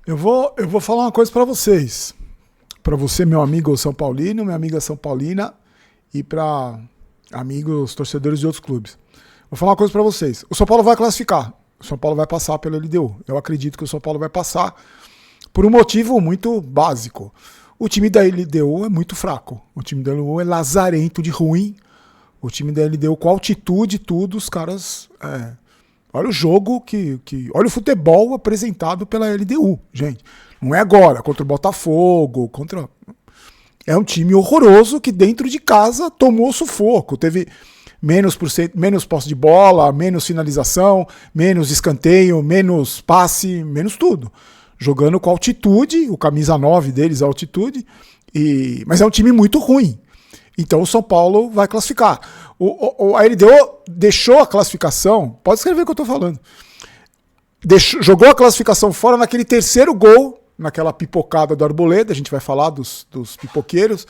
Eu vou falar uma coisa para vocês. Para você, meu amigo São Paulino, minha amiga São Paulina, e para amigos torcedores de outros clubes. Vou falar uma coisa para vocês. O São Paulo vai classificar. O São Paulo vai passar pelo LDU. Eu acredito que o São Paulo vai passar por um motivo muito básico. O time da LDU é muito fraco. O time da LDU é lazarento de ruim. O time da LDU com altitude e tudo, os caras... Olha o jogo olha o futebol apresentado pela LDU, gente. Não é agora, contra o Botafogo, É um time horroroso que dentro de casa tomou sufoco. Teve menos posse de bola, menos finalização, menos escanteio, menos passe, menos tudo. Jogando com altitude, o camisa 9 deles é altitude, mas é um time muito ruim. Então o São Paulo vai classificar. A LDU deixou a classificação, pode escrever o que eu estou falando, jogou a classificação fora naquele terceiro gol, naquela pipocada do Arboleda. A gente vai falar dos pipoqueiros.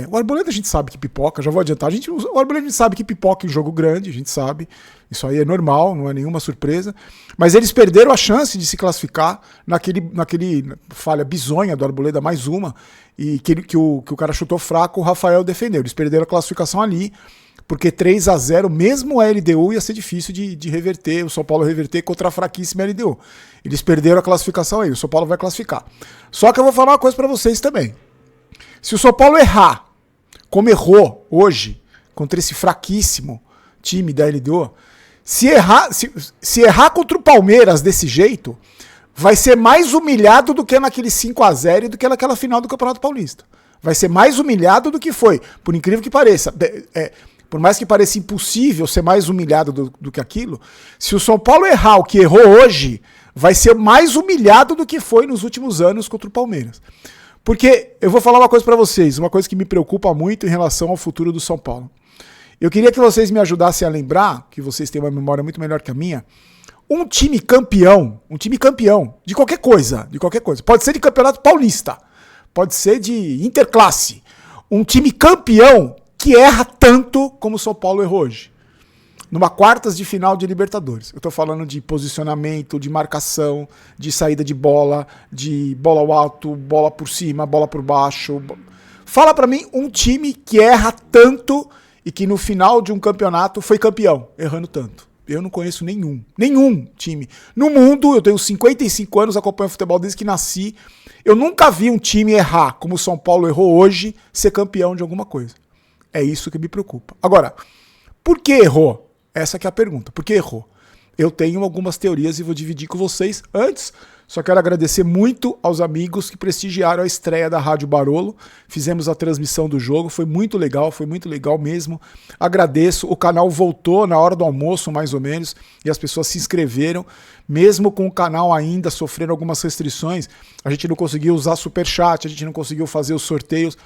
O Arboleda a gente sabe que pipoca, já vou adiantar. O Arboleda a gente sabe que pipoca em jogo grande, a gente sabe. Isso aí é normal, não é nenhuma surpresa. Mas eles perderam a chance de se classificar naquele falha bizonha do Arboleda, mais uma, e que o cara chutou fraco, o Rafael defendeu. Eles perderam a classificação ali, porque 3-0, mesmo a LDU, ia ser difícil de reverter, o São Paulo reverter contra a fraquíssima LDU. Eles perderam a classificação aí, o São Paulo vai classificar. Só que eu vou falar uma coisa para vocês também. Se o São Paulo errar, como errou hoje, contra esse fraquíssimo time da LDU, se errar contra o Palmeiras desse jeito, vai ser mais humilhado do que naquele 5-0 e do que naquela final do Campeonato Paulista. Vai ser mais humilhado do que foi, por incrível que pareça. Por mais que pareça impossível ser mais humilhado do que aquilo, se o São Paulo errar o que errou hoje, vai ser mais humilhado do que foi nos últimos anos contra o Palmeiras. Porque eu vou falar uma coisa para vocês, uma coisa que me preocupa muito em relação ao futuro do São Paulo. Eu queria que vocês me ajudassem a lembrar, que vocês têm uma memória muito melhor que a minha, um time campeão de qualquer coisa, pode ser de Campeonato Paulista, pode ser de Interclasse, um time campeão que erra tanto como o São Paulo errou hoje. Numa quartas de final de Libertadores. Eu tô falando de posicionamento, de marcação, de saída de bola ao alto, bola por cima, bola por baixo. Fala pra mim um time que erra tanto e que no final de um campeonato foi campeão, errando tanto. Eu não conheço nenhum time. No mundo, eu tenho 55 anos, acompanho futebol desde que nasci. Eu nunca vi um time errar, como o São Paulo errou hoje, ser campeão de alguma coisa. É isso que me preocupa. Agora, por que errou? Essa que é a pergunta. Por que errou? Eu tenho algumas teorias e vou dividir com vocês. Antes, só quero agradecer muito aos amigos que prestigiaram a estreia da Rádio Barolo. Fizemos a transmissão do jogo, foi muito legal mesmo. Agradeço, o canal voltou na hora do almoço, mais ou menos, e as pessoas se inscreveram. Mesmo com o canal ainda sofrendo algumas restrições, a gente não conseguiu usar superchat, a gente não conseguiu fazer os sorteios.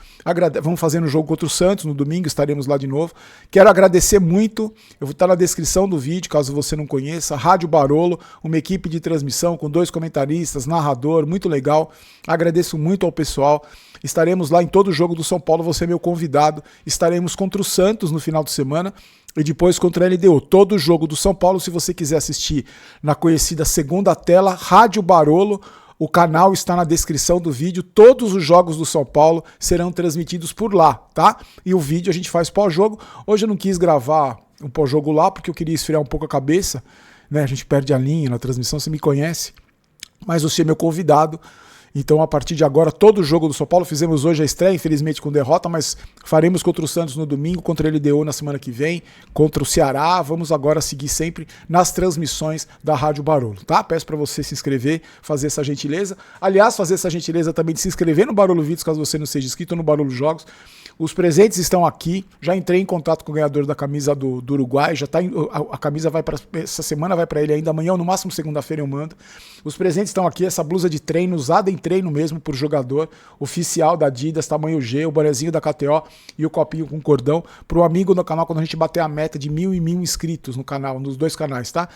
Vamos fazer no jogo contra o Santos, no domingo estaremos lá de novo. Quero agradecer muito, eu vou estar na descrição do vídeo, caso você não conheça, Rádio Barolo, uma equipe de transmissão com 2 comentaristas, narrador, muito legal. Agradeço muito ao pessoal. Estaremos lá em todo o jogo do São Paulo, você é meu convidado. Estaremos contra o Santos no final de semana e depois contra a LDU. Todo o jogo do São Paulo, se você quiser assistir na conhecida segunda tela, Rádio Barolo, o canal está na descrição do vídeo. Todos os jogos do São Paulo serão transmitidos por lá, tá? E o vídeo a gente faz pós-jogo. Hoje eu não quis gravar um pós-jogo lá porque eu queria esfriar um pouco a cabeça, né? A gente perde a linha na transmissão, você me conhece, mas você é meu convidado. Então, a partir de agora, todo o jogo do São Paulo, fizemos hoje a estreia, infelizmente com derrota, mas faremos contra o Santos no domingo, contra a LDU na semana que vem, contra o Ceará. Vamos agora seguir sempre nas transmissões da Rádio Barolo, tá? Peço para você se inscrever, fazer essa gentileza. Aliás, fazer essa gentileza também de se inscrever no Barolo Vídeos, caso você não seja inscrito no Barolo Jogos. Os presentes estão aqui, já entrei em contato com o ganhador da camisa do Uruguai, já tá a camisa vai para essa semana, vai para ele ainda amanhã ou no máximo segunda-feira eu mando. Os presentes estão aqui, essa blusa de treino, usada em treino mesmo por jogador, oficial da Adidas, tamanho G, o bonezinho da KTO e o copinho com cordão, pro amigo no canal quando a gente bater a meta de 1.000 e 1.000 inscritos no canal, nos 2 canais, tá?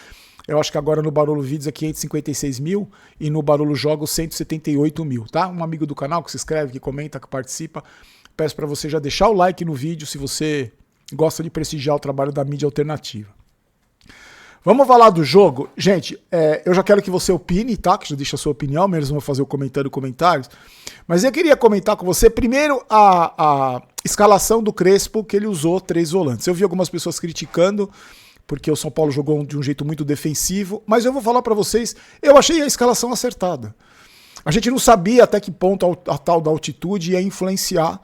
Eu acho que agora no Barolo Vídeos é 556 mil e no Barolo Jogos 178 mil, tá? Um amigo do canal que se inscreve, que comenta, que participa. Peço para você já deixar o like no vídeo se você gosta de prestigiar o trabalho da mídia alternativa. Vamos falar do jogo? Gente, eu já quero que você opine, tá? Que já deixa a sua opinião, mesmo vou fazer o comentários. Mas eu queria comentar com você, primeiro, a escalação do Crespo, que ele usou 3 volantes. Eu vi algumas pessoas criticando, porque o São Paulo jogou de um jeito muito defensivo, mas eu vou falar pra vocês, eu achei a escalação acertada. A gente não sabia até que ponto a tal da altitude ia influenciar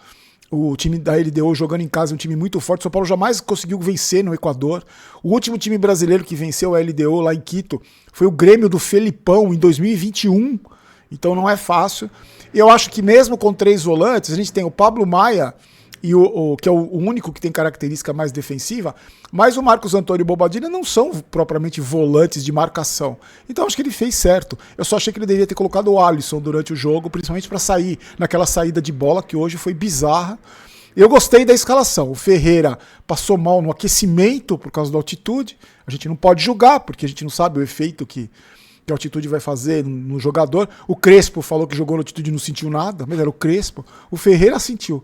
o time da LDU jogando em casa, um time muito forte. O São Paulo jamais conseguiu vencer no Equador. O último time brasileiro que venceu a LDU lá em Quito foi o Grêmio do Felipão em 2021. Então não é fácil. Eu acho que mesmo com 3 volantes, a gente tem o Pablo Maia, que é o único que tem característica mais defensiva, mas o Marcos Antônio e o Bobadilla não são propriamente volantes de marcação. Então acho que ele fez certo. Eu só achei que ele deveria ter colocado o Alisson durante o jogo, principalmente para sair naquela saída de bola que hoje foi bizarra. Eu gostei da escalação. O Ferreira passou mal no aquecimento por causa da altitude. A gente não pode julgar, porque a gente não sabe o efeito que a altitude vai fazer no jogador. O Crespo falou que jogou na altitude e não sentiu nada, mas era o Crespo. O Ferreira sentiu.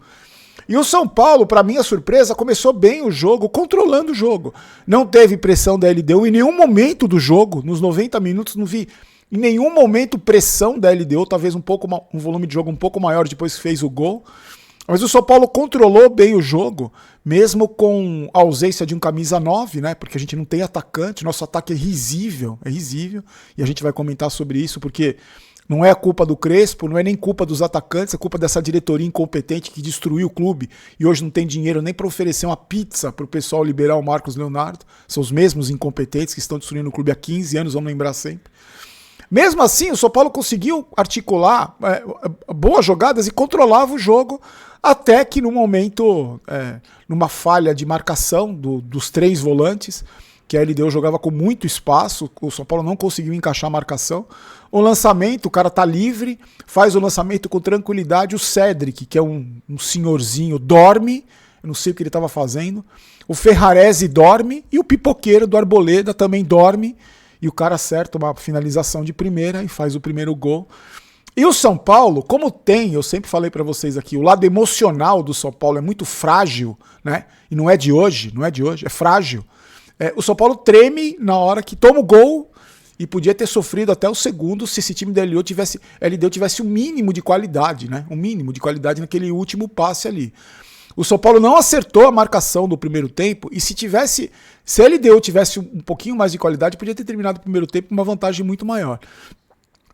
E o São Paulo, para minha surpresa, começou bem o jogo, controlando o jogo. Não teve pressão da LDU em nenhum momento do jogo, nos 90 minutos não vi em nenhum momento pressão da LDU, talvez um volume de jogo um pouco maior depois que fez o gol. Mas o São Paulo controlou bem o jogo, mesmo com a ausência de um camisa 9, né? Porque a gente não tem atacante, nosso ataque é risível, e a gente vai comentar sobre isso, porque não é a culpa do Crespo, não é nem culpa dos atacantes, é culpa dessa diretoria incompetente que destruiu o clube e hoje não tem dinheiro nem para oferecer uma pizza para o pessoal liberar o Marcos Leonardo. São os mesmos incompetentes que estão destruindo o clube há 15 anos, vamos lembrar sempre. Mesmo assim, o São Paulo conseguiu articular boas jogadas e controlava o jogo, até que no momento, numa falha de marcação dos 3 volantes, que a LDU jogava com muito espaço, o São Paulo não conseguiu encaixar a marcação. O lançamento, o cara tá livre, faz o lançamento com tranquilidade. O Cedric, que é um senhorzinho, dorme, eu não sei o que ele estava fazendo. O Ferrarese dorme e o pipoqueiro do Arboleda também dorme. E o cara acerta uma finalização de primeira e faz o primeiro gol. E o São Paulo, como tem, eu sempre falei para vocês aqui, o lado emocional do São Paulo é muito frágil, né? E não é de hoje, é frágil. O São Paulo treme na hora que toma o gol e podia ter sofrido até o segundo se esse time da LDU tivesse um mínimo de qualidade, né? Um mínimo de qualidade naquele último passe ali. O São Paulo não acertou a marcação do primeiro tempo e se a LDU tivesse um pouquinho mais de qualidade, podia ter terminado o primeiro tempo com uma vantagem muito maior.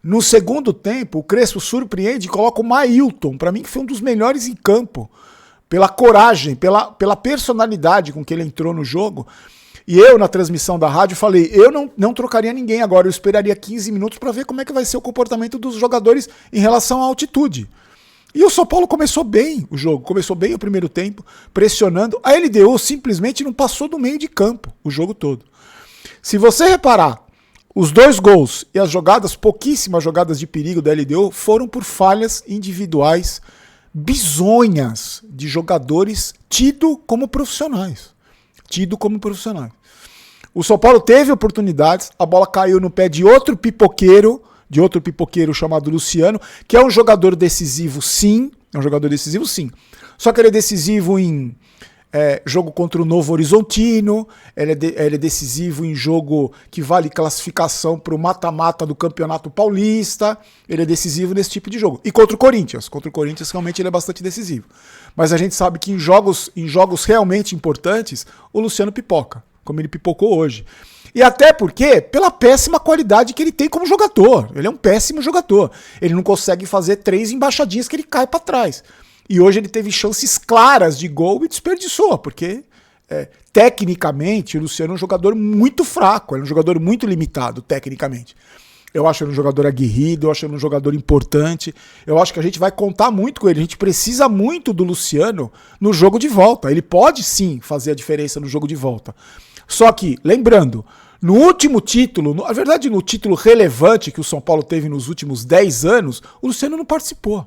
No segundo tempo, o Crespo surpreende e coloca o Mailton, para mim que foi um dos melhores em campo, pela coragem, pela personalidade com que ele entrou no jogo. E eu, na transmissão da rádio, falei, eu não trocaria ninguém agora, eu esperaria 15 minutos para ver como é que vai ser o comportamento dos jogadores em relação à altitude. E o São Paulo começou bem o jogo, começou bem o primeiro tempo, pressionando. A LDU simplesmente não passou do meio de campo o jogo todo. Se você reparar, os 2 gols e as pouquíssimas jogadas de perigo da LDU foram por falhas individuais bizonhas de jogadores tidos como profissionais. O São Paulo teve oportunidades, a bola caiu no pé de outro pipoqueiro chamado Luciano, que é um jogador decisivo sim, só que ele é decisivo em jogo contra o Novo Horizontino, ele é decisivo em jogo que vale classificação para o mata-mata do Campeonato Paulista, ele é decisivo nesse tipo de jogo. E contra o Corinthians realmente ele é bastante decisivo. Mas a gente sabe que em jogos realmente importantes, o Luciano pipoca, como ele pipocou hoje. E até porque, pela péssima qualidade que ele tem como jogador. Ele é um péssimo jogador. Ele não consegue fazer 3 embaixadinhas que ele cai para trás. E hoje ele teve chances claras de gol e desperdiçou, porque tecnicamente o Luciano é um jogador muito fraco, é um jogador muito limitado tecnicamente. Eu acho ele um jogador aguerrido, eu acho ele um jogador importante, eu acho que a gente vai contar muito com ele, a gente precisa muito do Luciano no jogo de volta. Ele pode sim fazer a diferença no jogo de volta. Só que, lembrando, no último título, na verdade no título relevante que o São Paulo teve nos últimos 10 anos, o Luciano não participou.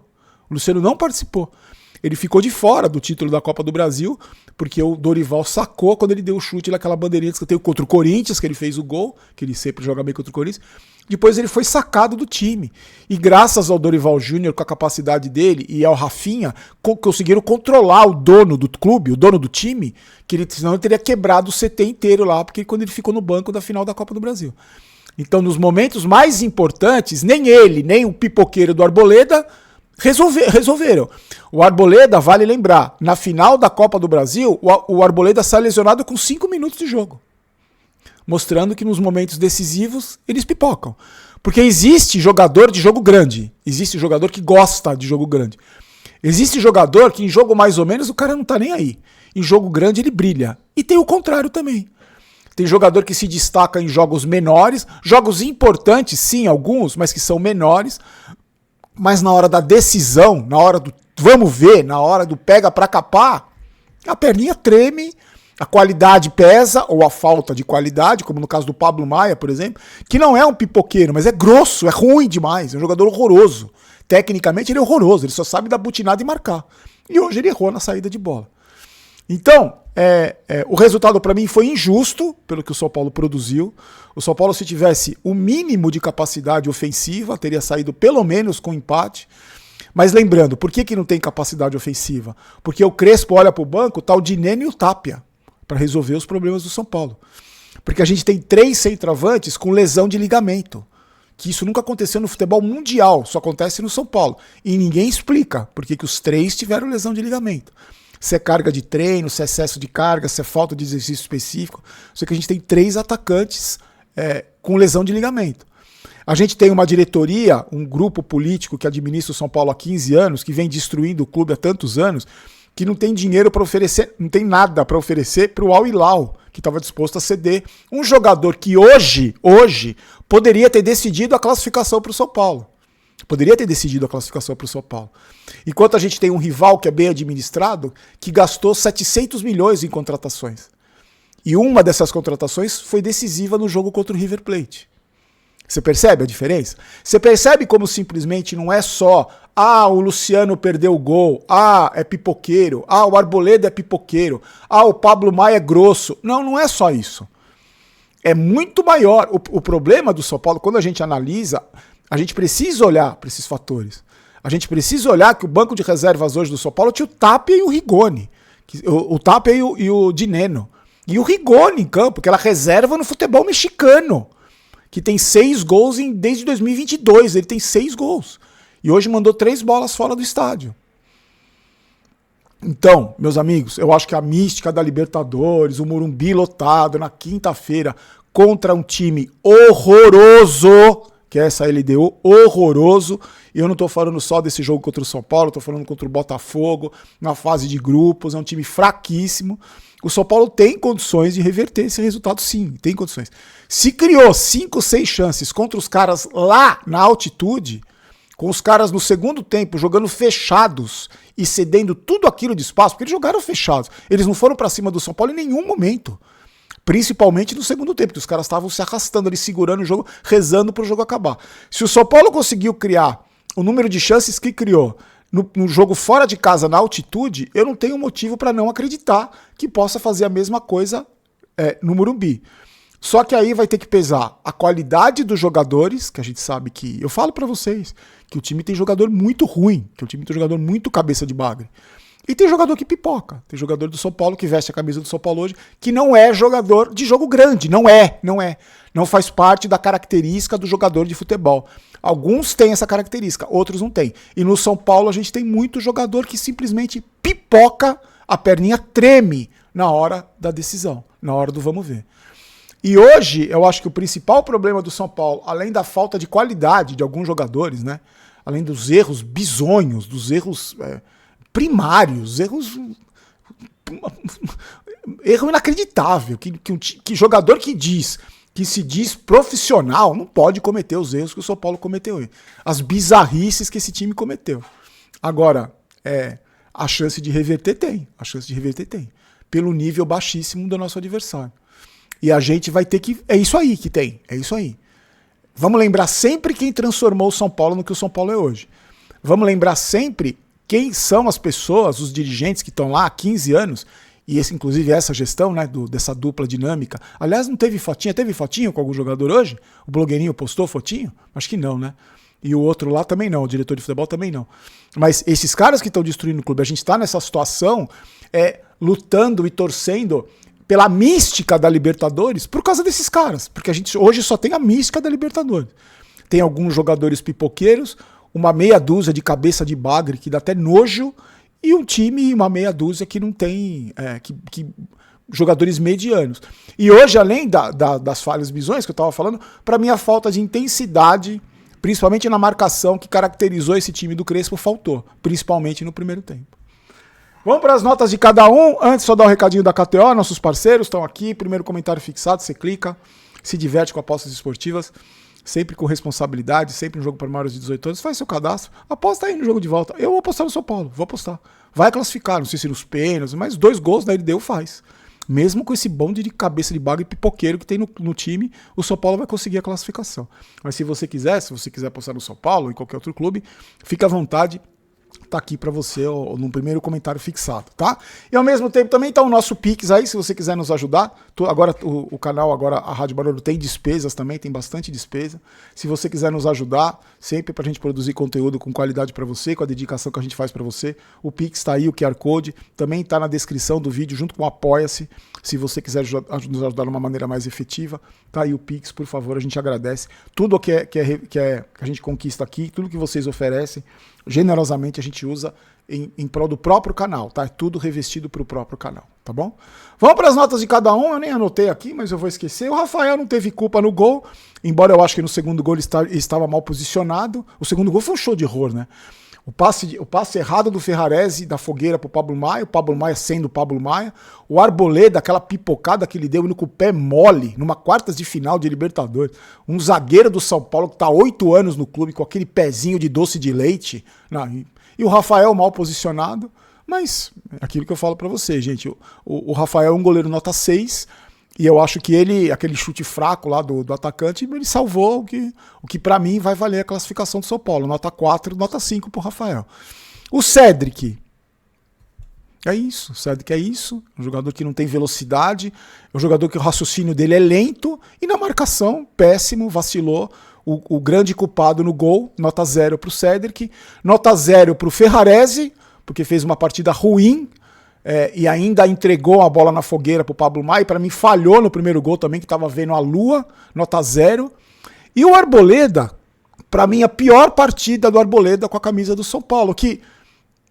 Ele ficou de fora do título da Copa do Brasil, porque o Dorival sacou quando ele deu o chute naquela bandeirinha de escanteio contra o Corinthians, que ele fez o gol, que ele sempre joga bem contra o Corinthians. Depois ele foi sacado do time. E graças ao Dorival Júnior, com a capacidade dele, e ao Rafinha, conseguiram controlar o dono do clube, o dono do time, que senão ele teria quebrado o CT inteiro lá, porque quando ele ficou no banco da final da Copa do Brasil. Então, nos momentos mais importantes, nem ele, nem o pipoqueiro do Arboleda resolveram. O Arboleda, vale lembrar, na final da Copa do Brasil, o Arboleda sai lesionado com 5 minutos de jogo. Mostrando que nos momentos decisivos eles pipocam. Porque existe jogador de jogo grande. Existe jogador que gosta de jogo grande. Existe jogador que em jogo mais ou menos o cara não tá nem aí. Em jogo grande ele brilha. E tem o contrário também. Tem jogador que se destaca em jogos menores, jogos importantes, sim, alguns, mas que são menores. Mas na hora da decisão, na hora do vamos ver, na hora do pega pra capar, a perninha treme, a qualidade pesa, ou a falta de qualidade, como no caso do Pablo Maia, por exemplo, que não é um pipoqueiro, mas é grosso, é ruim demais, é um jogador horroroso. Tecnicamente ele é horroroso, ele só sabe dar butinada e marcar. E hoje ele errou na saída de bola. Então, o resultado para mim foi injusto pelo que o São Paulo produziu. O São Paulo, se tivesse o mínimo de capacidade ofensiva, teria saído pelo menos com empate. Mas lembrando, por que não tem capacidade ofensiva? Porque o Crespo olha para o banco, tá o Dineno e o Tapia, para resolver os problemas do São Paulo. Porque a gente tem 3 centroavantes com lesão de ligamento. Que isso nunca aconteceu no futebol mundial, só acontece no São Paulo. E ninguém explica por que os 3 tiveram lesão de ligamento. Se é carga de treino, se é excesso de carga, se é falta de exercício específico. Só que a gente tem 3 atacantes com lesão de ligamento. A gente tem uma diretoria, um grupo político que administra o São Paulo há 15 anos, que vem destruindo o clube há tantos anos, que não tem dinheiro para oferecer, não tem nada para oferecer para o Al Hilal, que estava disposto a ceder um jogador que hoje poderia ter decidido a classificação para o São Paulo. Poderia ter decidido a classificação para o São Paulo. Enquanto a gente tem um rival que é bem administrado, que gastou 700 milhões em contratações. E uma dessas contratações foi decisiva no jogo contra o River Plate. Você percebe a diferença? Você percebe como simplesmente não é só o Luciano perdeu o gol, é pipoqueiro, o Arboleda é pipoqueiro, o Pablo Maia é grosso. Não é só isso. É muito maior. O problema do São Paulo, quando a gente analisa, a gente precisa olhar para esses fatores. A gente precisa olhar que o banco de reservas hoje do São Paulo tinha o Tapia e o Rigoni. O Tapia e o Dineno. E o Rigoni em campo, que era reserva no futebol mexicano, que tem 6 gols desde 2022. Ele tem 6 gols. E hoje mandou 3 bolas fora do estádio. Então, meus amigos, eu acho que a mística da Libertadores, o Morumbi lotado na quinta-feira contra um time horroroso, que é essa LDU, horroroso. E eu não tô falando só desse jogo contra o São Paulo, tô falando contra o Botafogo, na fase de grupos, é um time fraquíssimo. O São Paulo tem condições de reverter esse resultado, sim, tem condições. Se criou 5, 6 chances contra os caras lá na altitude, com os caras no segundo tempo jogando fechados e cedendo tudo aquilo de espaço, porque eles jogaram fechados. Eles não foram para cima do São Paulo em nenhum momento. Principalmente no segundo tempo, porque os caras estavam se arrastando ali, segurando o jogo, rezando para o jogo acabar. Se o São Paulo conseguiu criar o número de chances que criou no jogo fora de casa, na altitude, eu não tenho motivo para não acreditar que possa fazer a mesma coisa no Morumbi. Só que aí vai ter que pesar a qualidade dos jogadores, que a gente sabe que... Eu falo para vocês que o time tem jogador muito ruim, que o time tem jogador muito cabeça de bagre. E tem jogador que pipoca. Tem jogador do São Paulo que veste a camisa do São Paulo hoje, que não é jogador de jogo grande. Não é. Não faz parte da característica do jogador de futebol. Alguns têm essa característica, outros não têm. E no São Paulo a gente tem muito jogador que simplesmente pipoca, a perninha treme na hora da decisão, na hora do vamos ver. E hoje eu acho que o principal problema do São Paulo, além da falta de qualidade de alguns jogadores, né, além dos erros bizonhos, dos erros primários, erro inacreditável, que jogador que se diz profissional não pode cometer os erros que o São Paulo cometeu, as bizarrices que esse time cometeu. Agora, a chance de reverter tem, pelo nível baixíssimo do nosso adversário. E a gente vai ter que... É isso aí que tem, é isso aí. Vamos lembrar sempre quem transformou o São Paulo no que o São Paulo é hoje. Vamos lembrar sempre quem são as pessoas, os dirigentes que estão lá há 15 anos e inclusive essa gestão, né, dessa dupla dinâmica. Aliás, não teve fotinha? Teve fotinho com algum jogador hoje? O blogueirinho postou fotinho? Acho que não, né? E o outro lá também não, o diretor de futebol também não. Mas esses caras que estão destruindo o clube, a gente está nessa situação lutando e torcendo pela mística da Libertadores por causa desses caras. Porque a gente hoje só tem a mística da Libertadores. Tem alguns jogadores pipoqueiros, uma meia dúzia de cabeça de bagre que dá até nojo, e um time, uma meia dúzia que não tem jogadores medianos. E hoje, além das falhas visões que eu estava falando, para mim a falta de intensidade, principalmente na marcação que caracterizou esse time do Crespo, faltou, principalmente no primeiro tempo. Vamos para as notas de cada um. Antes, só dar o recadinho da KTO, nossos parceiros estão aqui. Primeiro comentário fixado, você clica, se diverte com apostas esportivas, sempre com responsabilidade, sempre um jogo para maiores de 18 anos. Faz seu cadastro, aposta aí no jogo de volta. Eu vou apostar no São Paulo, vou apostar. Vai classificar, não sei se nos pênaltis, mas 2 gols da LDU faz. Mesmo com esse bonde de cabeça de bagre pipoqueiro que tem no time, o São Paulo vai conseguir a classificação. Mas se você quiser apostar no São Paulo ou em qualquer outro clube, fica à vontade. Tá aqui para você no primeiro comentário fixado, tá? E ao mesmo tempo também tá o nosso Pix aí, se você quiser nos ajudar. Agora o canal, a Rádio Barulho tem despesas também, tem bastante despesa. Se você quiser nos ajudar, sempre pra gente produzir conteúdo com qualidade para você, com a dedicação que a gente faz para você, o Pix tá aí, o QR Code, também tá na descrição do vídeo junto com o Apoia-se. Se você quiser nos ajudar de uma maneira mais efetiva, tá aí o Pix, por favor, a gente agradece. Tudo que a gente conquista aqui, tudo que vocês oferecem, generosamente a gente usa em prol do próprio canal, tá? É tudo revestido para o próprio canal, tá bom? Vamos para as notas de cada um, eu nem anotei aqui, mas eu vou esquecer. O Rafael não teve culpa no gol, embora eu acho que no segundo gol ele estava mal posicionado. O segundo gol foi um show de horror, né? O passe errado do Ferrarese da fogueira pro Pablo Maia sendo o Pablo Maia, o Arboleda, aquela pipocada que ele deu indo com o pé mole, numa quartas de final de Libertadores, um zagueiro do São Paulo que tá 8 anos no clube com aquele pezinho de doce de leite, e o Rafael mal posicionado, mas é aquilo que eu falo pra vocês, gente, o Rafael é um goleiro nota 6, e eu acho que aquele chute fraco lá do atacante, ele salvou o que para mim vai valer a classificação do São Paulo. Nota 4, nota 5 pro Rafael. O Cédric. É isso. O Cédric é isso. Um jogador que não tem velocidade. É um jogador que o raciocínio dele é lento. E na marcação, péssimo, vacilou. O grande culpado no gol. Nota 0 pro Cédric. Nota 0 pro Ferrarese, porque fez uma partida ruim. E ainda entregou a bola na fogueira pro Pablo Maia, para mim falhou no primeiro gol também, que estava vendo a lua, nota 0. E o Arboleda, para mim a pior partida do Arboleda com a camisa do São Paulo, que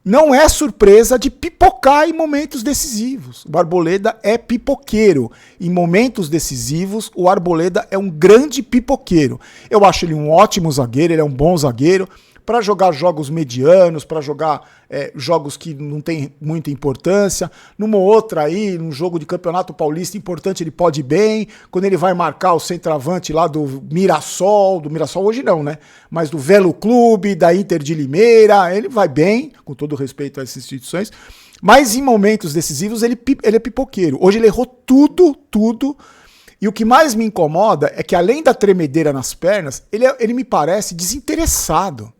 não é surpresa de pipocar em momentos decisivos. O Arboleda é pipoqueiro. Em momentos decisivos, o Arboleda é um grande pipoqueiro. Eu acho ele um ótimo zagueiro, ele é um bom zagueiro. Para jogar jogos medianos, para jogar jogos que não tem muita importância. Numa outra aí, num jogo de campeonato paulista importante, ele pode ir bem. Quando ele vai marcar o centroavante lá do Mirassol hoje não, né? Mas do Velo Clube, da Inter de Limeira, ele vai bem, com todo respeito a essas instituições. Mas em momentos decisivos ele é pipoqueiro. Hoje ele errou tudo. E o que mais me incomoda é que além da tremedeira nas pernas, ele me parece desinteressado.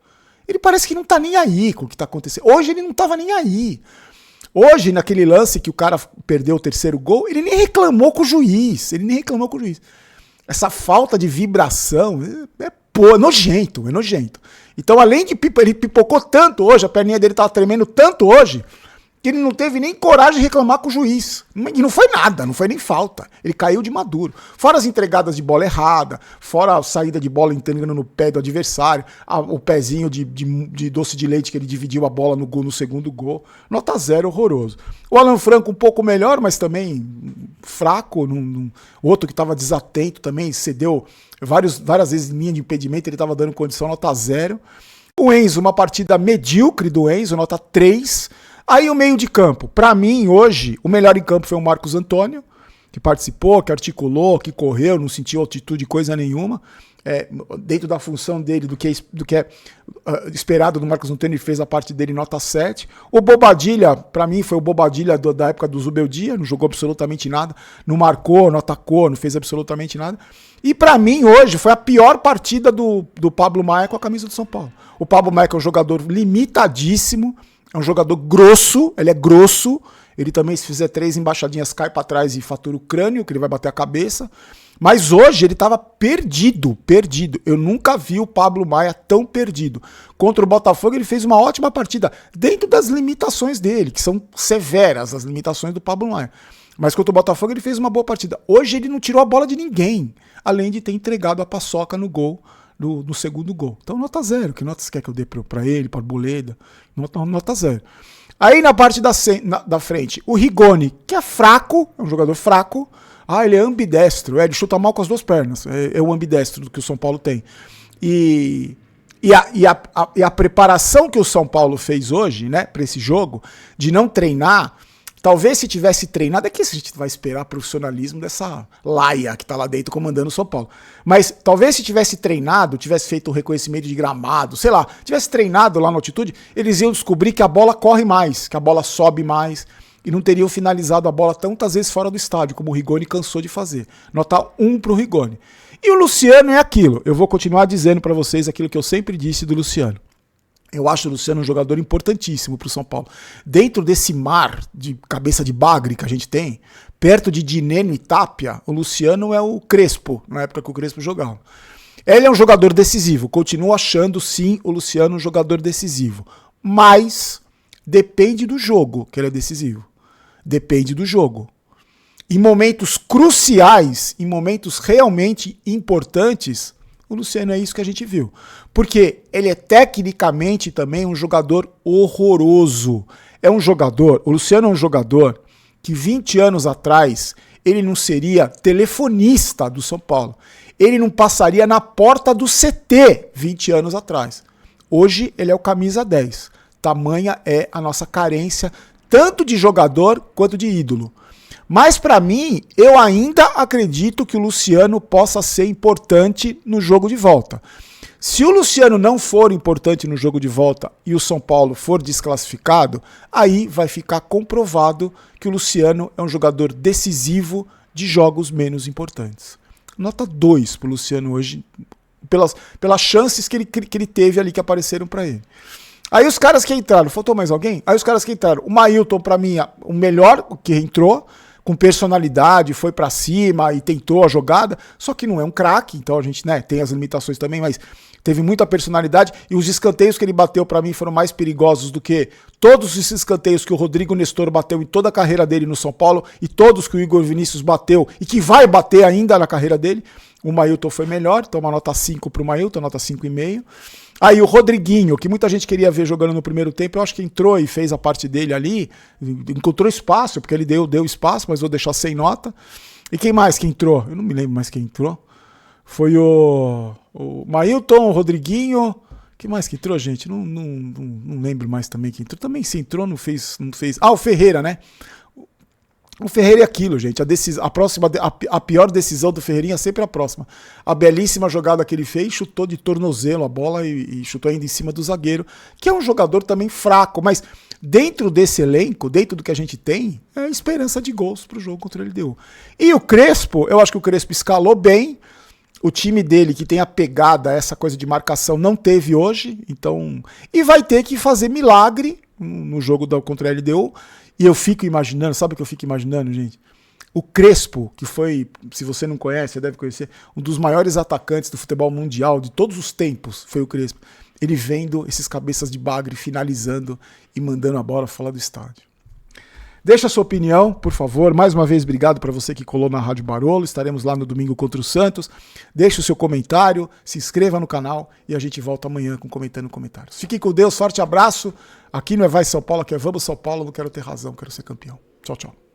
Ele parece que não tá nem aí com o que tá acontecendo. Hoje ele não tava nem aí. Hoje, naquele lance que o cara perdeu o terceiro gol, ele nem reclamou com o juiz. Essa falta de vibração é nojento. Então, além de ele pipocou tanto hoje, a perninha dele tava tremendo tanto hoje, que ele não teve nem coragem de reclamar com o juiz. E não foi nada, não foi nem falta. Ele caiu de maduro. Fora as entregadas de bola errada, fora a saída de bola entregando no pé do adversário, o pezinho de doce de leite que ele dividiu a bola no segundo gol. Nota 0, horroroso. O Alan Franco um pouco melhor, mas também fraco. O outro que estava desatento também, cedeu várias vezes em linha de impedimento, ele estava dando condição, nota 0. O Enzo, uma partida medíocre do Enzo, nota 3. Aí o meio de campo. Para mim, hoje, o melhor em campo foi o Marcos Antônio, que participou, que articulou, que correu, não sentiu altitude coisa nenhuma. Dentro da função dele, do que é esperado do Marcos Antônio, ele fez a parte dele nota 7. O Bobadilha, para mim, foi o Bobadilha da época do Zubeldia, não jogou absolutamente nada, não marcou, não atacou, não fez absolutamente nada. E para mim, hoje, foi a pior partida do Pablo Maia com a camisa do São Paulo. O Pablo Maia é um jogador limitadíssimo, é um jogador grosso, ele é grosso, Ele também, se fizer 3 embaixadinhas, cai pra trás e fatura o crânio, que ele vai bater a cabeça. Mas hoje ele tava perdido. Eu nunca vi o Pablo Maia tão perdido. Contra o Botafogo ele fez uma ótima partida, dentro das limitações dele, que são severas as limitações do Pablo Maia. Mas contra o Botafogo ele fez uma boa partida. Hoje ele não tirou a bola de ninguém, além de ter entregado a paçoca no gol, no segundo gol. Então nota 0. Que nota você quer que eu dê pra ele, pra Arboleda? Nota 0. Aí na parte da frente, o Rigoni, que é fraco, é um jogador fraco. Ele é ambidestro, ele chuta mal com as 2 pernas, é o ambidestro que o São Paulo tem. E a preparação que o São Paulo fez hoje, né, para esse jogo, de não treinar, talvez se tivesse treinado, é que a gente vai esperar profissionalismo dessa laia que tá lá dentro comandando o São Paulo. Mas talvez se tivesse treinado, tivesse feito o reconhecimento de gramado, sei lá, tivesse treinado lá na altitude, eles iam descobrir que a bola corre mais, que a bola sobe mais, e não teriam finalizado a bola tantas vezes fora do estádio, como o Rigoni cansou de fazer. Nota 1 pro Rigoni. E o Luciano é aquilo. Eu vou continuar dizendo para vocês aquilo que eu sempre disse do Luciano. Eu acho o Luciano um jogador importantíssimo pro São Paulo. Dentro desse mar de cabeça de bagre que a gente tem, perto de Dineno e Tapia, o Luciano é o Crespo, na época que o Crespo jogava. Ele é um jogador decisivo. Continuo achando, sim, o Luciano um jogador decisivo. Mas depende do jogo que ele é decisivo. Depende do jogo. Em momentos cruciais, em momentos realmente importantes, o Luciano é isso que a gente viu. Porque ele é tecnicamente também um jogador horroroso. É um jogador, o Luciano é um jogador que 20 anos atrás ele não seria telefonista do São Paulo. Ele não passaria na porta do CT 20 anos atrás. Hoje ele é o camisa 10. Tamanha é a nossa carência, tanto de jogador quanto de ídolo. Mas para mim, eu ainda acredito que o Luciano possa ser importante no jogo de volta. Se o Luciano não for importante no jogo de volta e o São Paulo for desclassificado, aí vai ficar comprovado que o Luciano é um jogador decisivo de jogos menos importantes. Nota 2 pro Luciano hoje, pelas chances que ele teve ali que apareceram para ele. Aí os caras que entraram, faltou mais alguém? Aí os caras que entraram, o Mailton pra mim, o melhor que entrou, com personalidade, foi pra cima e tentou a jogada, só que não é um craque, então a gente, né, tem as limitações também, mas teve muita personalidade e os escanteios que ele bateu pra mim foram mais perigosos do que todos os escanteios que o Rodrigo Nestor bateu em toda a carreira dele no São Paulo e todos que o Igor Vinícius bateu e que vai bater ainda na carreira dele. O Mailton foi melhor, então uma nota 5 pro Mailton, nota 5,5. Aí o Rodriguinho, que muita gente queria ver jogando no primeiro tempo, eu acho que entrou e fez a parte dele ali, encontrou espaço, porque ele deu espaço, mas vou deixar sem nota. E quem mais que entrou? Eu não me lembro mais quem entrou. Foi o Mailton, o Rodriguinho. Quem mais que entrou, gente? Não lembro mais também quem entrou. Também se entrou, não fez. O Ferreira, né? O Ferreira é aquilo, gente. A pior decisão do Ferreirinha é sempre a próxima. A belíssima jogada que ele fez, chutou de tornozelo a bola e chutou ainda em cima do zagueiro, que é um jogador também fraco, mas dentro desse elenco, dentro do que a gente tem, é esperança de gols pro jogo contra o LDU. E o Crespo, eu acho que o Crespo escalou bem. O time dele, que tem a pegada, essa coisa de marcação, não teve hoje, então. E vai ter que fazer milagre no jogo contra a LDU. E eu fico imaginando, sabe o que eu fico imaginando, gente? O Crespo, que foi, se você não conhece, você deve conhecer, um dos maiores atacantes do futebol mundial de todos os tempos, foi o Crespo. Ele vendo esses cabeças de bagre finalizando e mandando a bola fora do estádio. Deixa a sua opinião, por favor. Mais uma vez, obrigado para você que colou na Rádio Barolo. Estaremos lá no domingo contra o Santos. Deixe o seu comentário, se inscreva no canal e a gente volta amanhã comentando comentários. Fiquem com Deus, forte abraço. Aqui não é Vai São Paulo, aqui é Vamos São Paulo. Não quero ter razão, quero ser campeão. Tchau, tchau.